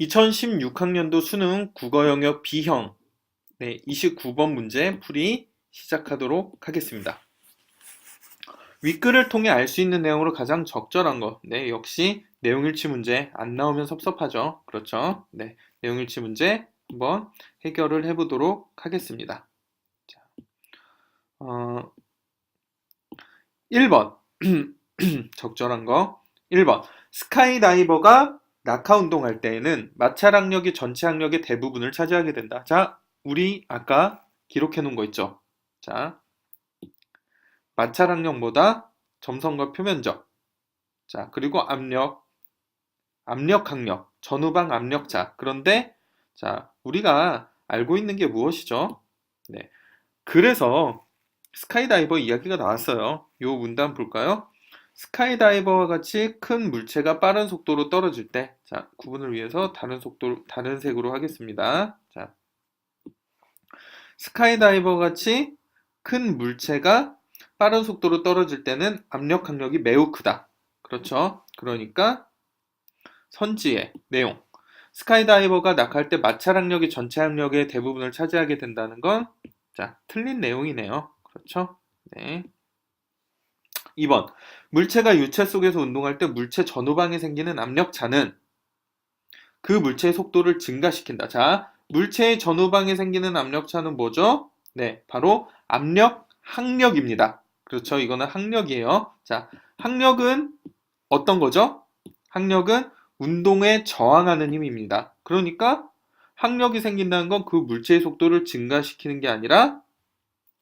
2016학년도 수능 국어 영역 B형 29번 문제 풀이 시작하도록 하겠습니다. 윗글을 통해 알 수 있는 내용으로 가장 적절한 거. 역시 내용일치 문제 안 나오면 섭섭하죠. 그렇죠. 내용일치 문제 한번 해결을 해보도록 하겠습니다. 자, 1번 적절한 거 1번 스카이다이버가 낙하 운동할 때에는 마찰 항력이 전체 항력의 대부분을 차지하게 된다. 자, 우리 아까 기록해 놓은 거 있죠. 자, 마찰 항력보다 점선과 표면적. 자, 그리고 압력 항력, 전후방 압력차. 그런데 자, 우리가 알고 있는 게 무엇이죠? 그래서 스카이다이버 이야기가 나왔어요. 요 문단 볼까요? 스카이다이버와 같이 큰 물체가 빠른 속도로 떨어질 때, 자, 구분을 위해서 다른 색으로 하겠습니다. 자, 스카이다이버 같이 큰 물체가 빠른 속도로 떨어질 때는 압력 항력이 매우 크다. 그렇죠? 그러니까 선지의 내용. 스카이다이버가 낙할 때 마찰 항력이 전체 항력의 대부분을 차지하게 된다는 건, 자, 틀린 내용이네요. 그렇죠? 네. 2번. 물체가 유체 속에서 운동할 때 물체 전후방에 생기는 압력차는 그 물체의 속도를 증가시킨다. 자, 물체의 전후방에 생기는 압력차는 뭐죠? 바로 압력 항력입니다. 그렇죠? 이거는 항력이에요. 자, 항력은 어떤 거죠? 항력은 운동에 저항하는 힘입니다. 그러니까 항력이 생긴다는 건 그 물체의 속도를 증가시키는 게 아니라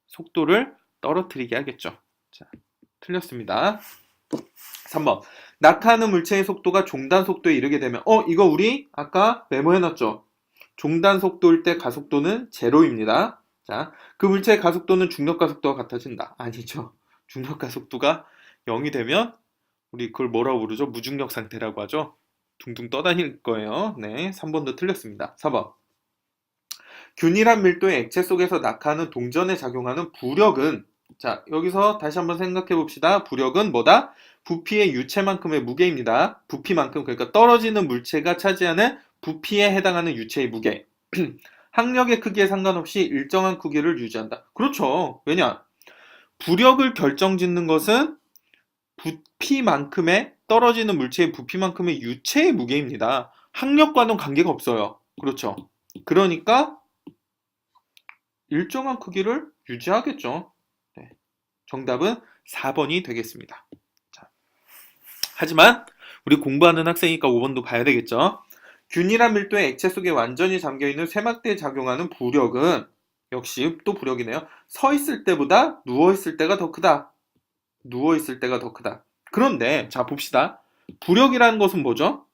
속도를 떨어뜨리게 하겠죠. 자, 틀렸습니다. 3번. 낙하하는 물체의 속도가 종단 속도에 이르게 되면 이거 우리 아까 메모해놨죠. 종단 속도일 때 가속도는 제로입니다. 자, 그 물체의 가속도는 중력 가속도와 같아진다. 아니죠. 중력 가속도가 0이 되면 우리 그걸 뭐라고 부르죠? 무중력 상태라고 하죠. 둥둥 떠다닐 거예요. 3번도 틀렸습니다. 4번. 균일한 밀도의 액체 속에서 낙하하는 동전에 작용하는 부력은, 자, 여기서 다시 한번 생각해 봅시다. 부력은 뭐다? 부피의 유체만큼의 무게입니다. 부피만큼, 그러니까 떨어지는 물체가 차지하는 부피에 해당하는 유체의 무게. 항력의 크기에 상관없이 일정한 크기를 유지한다. 그렇죠. 왜냐? 부력을 결정짓는 것은 부피만큼의, 떨어지는 물체의 부피만큼의 유체의 무게입니다. 항력과는 관계가 없어요. 그렇죠. 그러니까 일정한 크기를 유지하겠죠. 정답은 4번이 되겠습니다. 자, 하지만 우리 공부하는 학생이니까 5번도 봐야 되겠죠. 균일한 밀도의 액체 속에 완전히 잠겨있는 쇠막대에 작용하는 부력은, 역시 또 부력이네요. 서 있을 때보다 누워 있을 때가 더 크다. 누워 있을 때가 더 크다. 그런데 자, 봅시다. 부력이라는 것은 뭐죠?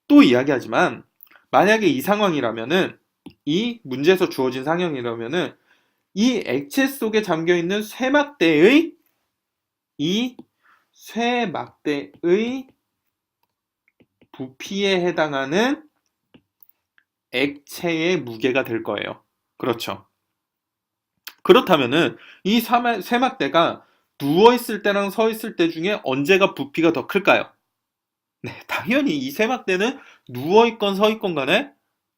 또 이야기하지만 만약에 이 상황이라면은, 이 문제에서 주어진 상황이라면은 이 액체 속에 잠겨있는 쇠막대의 부피에 해당하는 액체의 무게가 될 거예요. 그렇죠. 그렇다면은 이 쇠막대가 누워있을 때랑 서 있을 때 중에 언제가 부피가 더 클까요? 당연히 이 쇠막대는 누워있건 서 있건 간에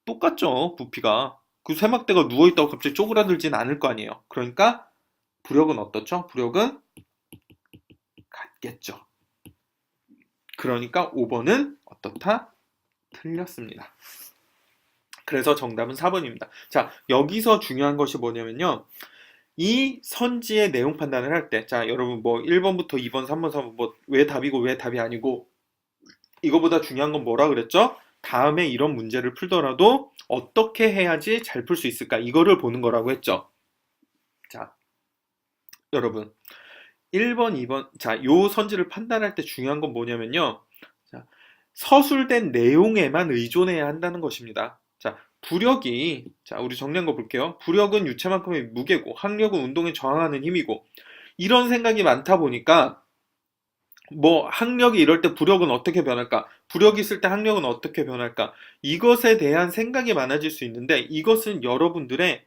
똑같죠, 부피가. 그 쇠막대가 누워있다고 갑자기 쪼그라들진 않을 거 아니에요. 그러니까 부력은 어떻죠? 부력은 같겠죠. 그러니까 5번은 어떻다? 틀렸습니다. 그래서 정답은 4번입니다. 자, 여기서 중요한 것이 뭐냐면요. 이 선지의 내용 판단을 할 때, 자, 여러분 뭐 1번부터 2번, 3번, 4번 뭐 왜 답이고 왜 답이 아니고, 이거보다 중요한 건 뭐라 그랬죠? 다음에 이런 문제를 풀더라도 어떻게 해야지 잘 풀 수 있을까? 이거를 보는 거라고 했죠. 자, 여러분 1번, 2번, 자, 요 선지를 판단할 때 중요한 건 뭐냐면요. 자, 서술된 내용에만 의존해야 한다는 것입니다. 자, 부력이, 자, 우리 정리한 거 볼게요. 부력은 유체만큼의 무게고, 항력은 운동에 저항하는 힘이고, 이런 생각이 많다 보니까, 뭐, 항력이 이럴 때 부력은 어떻게 변할까? 부력이 있을 때 항력은 어떻게 변할까? 이것에 대한 생각이 많아질 수 있는데, 이것은 여러분들의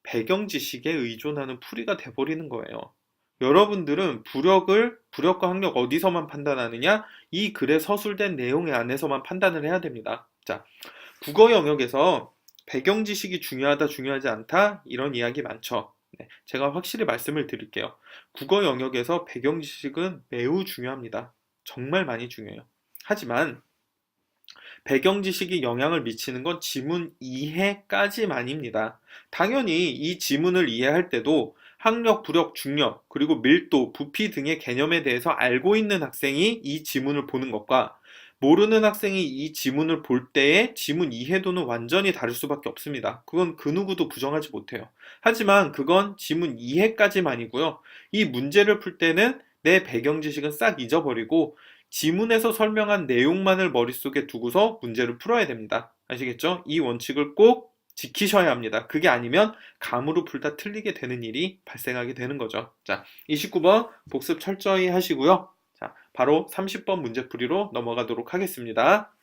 배경 지식에 의존하는 풀이가 돼버리는 거예요. 여러분들은 부력과 항력 어디서만 판단하느냐? 이 글에 서술된 내용 안에서만 판단을 해야 됩니다. 자, 국어 영역에서 배경 지식이 중요하다, 중요하지 않다 이런 이야기 많죠. 네, 제가 확실히 말씀을 드릴게요. 국어 영역에서 배경 지식은 매우 중요합니다. 정말 많이 중요해요. 하지만 배경 지식이 영향을 미치는 건 지문 이해까지만입니다. 당연히 이 지문을 이해할 때도 학력, 부력, 중력, 그리고 밀도, 부피 등의 개념에 대해서 알고 있는 학생이 이 지문을 보는 것과 모르는 학생이 이 지문을 볼 때의 지문 이해도는 완전히 다를 수밖에 없습니다. 그건 그 누구도 부정하지 못해요. 하지만 그건 지문 이해까지만이고요. 이 문제를 풀 때는 내 배경 지식은 싹 잊어버리고 지문에서 설명한 내용만을 머릿속에 두고서 문제를 풀어야 됩니다. 아시겠죠? 이 원칙을 꼭 지키셔야 합니다. 그게 아니면 감으로 풀다 틀리게 되는 일이 발생하게 되는 거죠. 자, 29번 복습 철저히 하시고요. 자, 바로 30번 문제풀이로 넘어가도록 하겠습니다.